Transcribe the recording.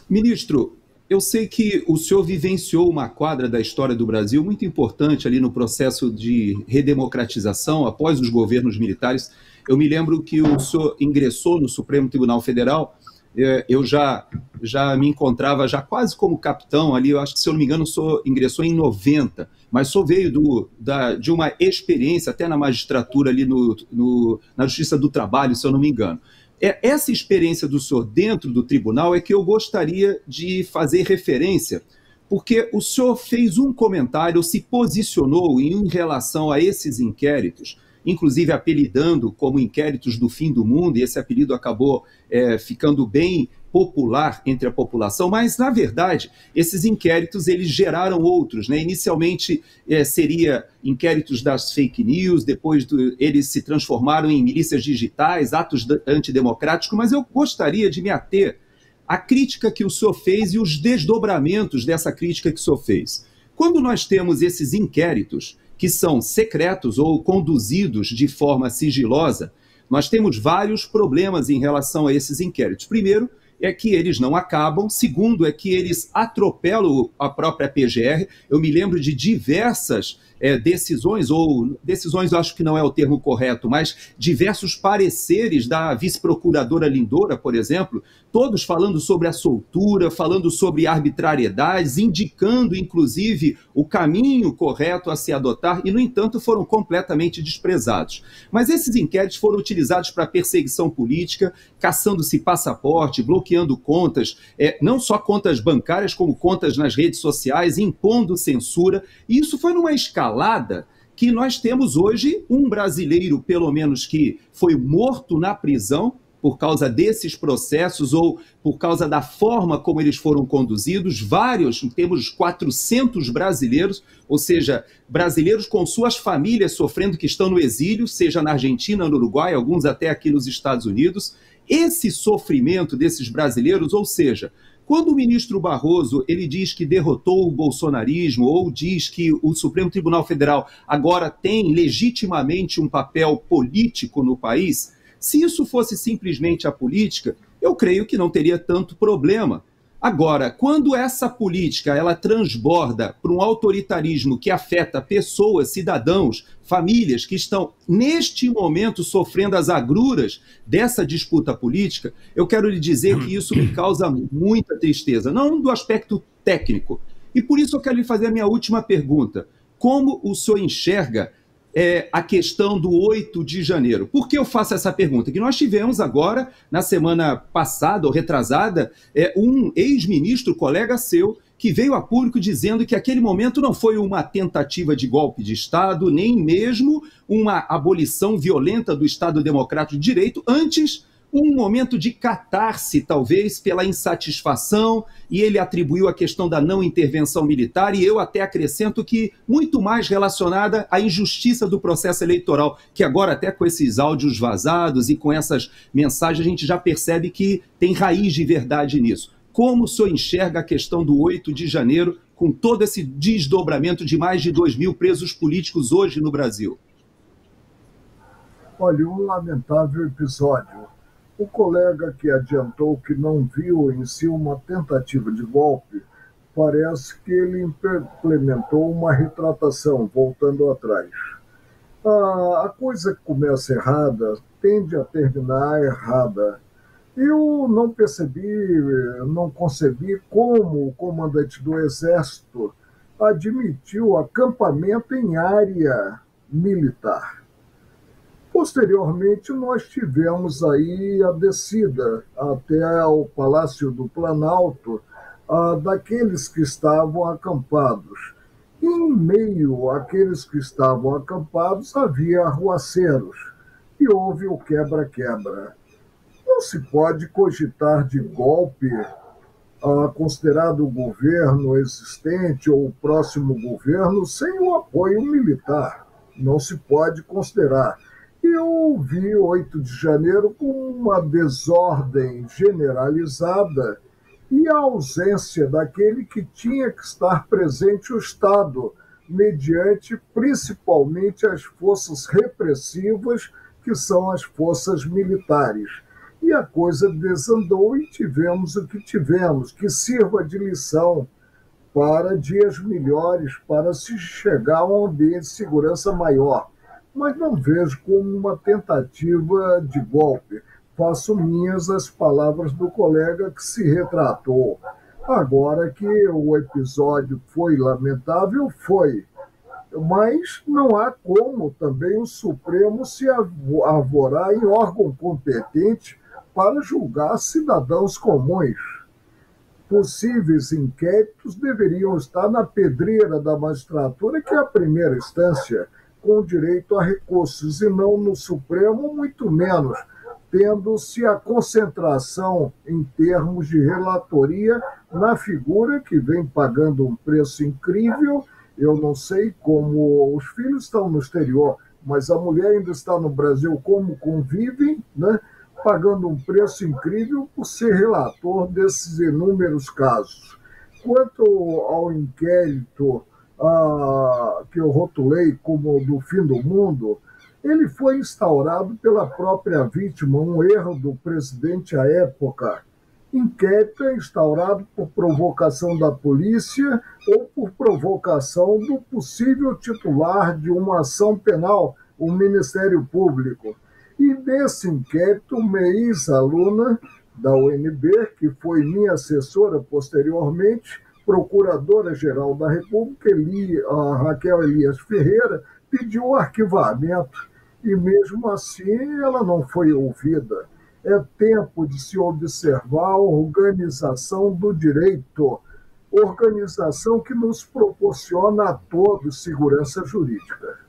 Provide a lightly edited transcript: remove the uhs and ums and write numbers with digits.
Ministro, eu sei que o senhor vivenciou uma quadra da história do Brasil muito importante ali no processo de redemocratização após os governos militares. Eu me lembro que o senhor ingressou no Supremo Tribunal Federal. Eu já me encontrava já quase como capitão ali. Eu acho que, se eu não me engano, o senhor ingressou em 90, mas o senhor veio de uma experiência até na magistratura ali na Justiça do Trabalho, se eu não me engano. Essa experiência do senhor dentro do tribunal é que eu gostaria de fazer referência, porque o senhor fez um comentário, se posicionou em relação a esses inquéritos, inclusive apelidando como inquéritos do fim do mundo, e esse apelido acabou ficando bem popular entre a população, mas, na verdade, esses inquéritos eles geraram outros, né? Inicialmente seria inquéritos das fake news, depois eles se transformaram em milícias digitais, atos antidemocráticos, mas eu gostaria de me ater à crítica que o senhor fez e os desdobramentos dessa crítica que o senhor fez. Quando nós temos esses inquéritos que são secretos ou conduzidos de forma sigilosa, nós temos vários problemas em relação a esses inquéritos. Primeiro, é que eles não acabam. Segundo, é que eles atropelam a própria PGR. Eu me lembro de diversas decisões, ou decisões eu acho que não é o termo correto, mas diversos pareceres da vice-procuradora Lindora, por exemplo, todos falando sobre a soltura, falando sobre arbitrariedades, indicando, inclusive, o caminho correto a se adotar, e, no entanto, foram completamente desprezados. Mas esses inquéritos foram utilizados para perseguição política, caçando-se passaporte, bloqueando contas, não só contas bancárias, como contas nas redes sociais, impondo censura, e isso foi numa escalada que nós temos hoje um brasileiro, pelo menos, que foi morto na prisão por causa desses processos ou por causa da forma como eles foram conduzidos. Vários, temos 400 brasileiros, ou seja, brasileiros com suas famílias sofrendo, que estão no exílio, seja na Argentina, no Uruguai, alguns até aqui nos Estados Unidos. Esse sofrimento desses brasileiros, ou seja, quando o ministro Barroso ele diz que derrotou o bolsonarismo ou diz que o Supremo Tribunal Federal agora tem legitimamente um papel político no país, se isso fosse simplesmente a política, eu creio que não teria tanto problema. Agora, quando essa política ela transborda para um autoritarismo que afeta pessoas, cidadãos, famílias que estão neste momento sofrendo as agruras dessa disputa política, eu quero lhe dizer que isso me causa muita tristeza, não do aspecto técnico. E por isso eu quero lhe fazer a minha última pergunta. Como o senhor enxerga a questão do 8 de janeiro? Por que eu faço essa pergunta? Que nós tivemos agora, na semana passada ou retrasada, um ex-ministro, colega seu, que veio a público dizendo que aquele momento não foi uma tentativa de golpe de Estado, nem mesmo uma abolição violenta do Estado Democrático de Direito, antes um momento de catarse, talvez, pela insatisfação, e ele atribuiu a questão da não intervenção militar, e eu até acrescento que muito mais relacionada à injustiça do processo eleitoral, que agora até com esses áudios vazados e com essas mensagens a gente já percebe que tem raiz de verdade nisso. Como o senhor enxerga a questão do 8 de janeiro, com todo esse desdobramento de mais de 2.000 presos políticos hoje no Brasil? Olha, um lamentável episódio. O colega que adiantou que não viu em si uma tentativa de golpe, parece que ele implementou uma retratação, voltando atrás. A coisa que começa errada tende a terminar errada. Eu não percebi, não concebi como o comandante do Exército admitiu acampamento em área militar. Posteriormente, nós tivemos aí a descida até o Palácio do Planalto daqueles que estavam acampados. Em meio àqueles que estavam acampados, havia arruaceiros e houve o quebra-quebra. Não se pode cogitar de golpe considerado o governo existente ou o próximo governo sem o apoio militar. Não se pode considerar. Eu vi 8 de janeiro com uma desordem generalizada e a ausência daquele que tinha que estar presente, o Estado, mediante principalmente as forças repressivas, que são as forças militares. e a coisa desandou e tivemos o que tivemos, que sirva de lição para dias melhores, para se chegar a um ambiente de segurança maior. Mas não vejo como uma tentativa de golpe. Faço minhas as palavras do colega que se retratou. Agora que o episódio foi lamentável, foi. Mas não há como também o Supremo se arvorar em órgão competente para julgar cidadãos comuns. Possíveis inquéritos deveriam estar na pedreira da magistratura, que é a primeira instância, com direito a recursos, e não no Supremo, muito menos, tendo-se a concentração em termos de relatoria na figura que vem pagando um preço incrível. Eu não sei como os filhos estão no exterior, mas a mulher ainda está no Brasil, como convivem, né? Pagando um preço incrível por ser relator desses inúmeros casos. Quanto ao inquérito que eu rotulei como do fim do mundo, ele foi instaurado pela própria vítima, um erro do presidente à época. Inquérito é instaurado por provocação da polícia ou por provocação do possível titular de uma ação penal, o Ministério Público. E nesse inquérito, uma ex-aluna da UNB, que foi minha assessora posteriormente, Procuradora-Geral da República, a Raquel Elias Ferreira, pediu o arquivamento e, mesmo assim, ela não foi ouvida. É tempo de se observar a organização do direito, organização que nos proporciona a todos segurança jurídica.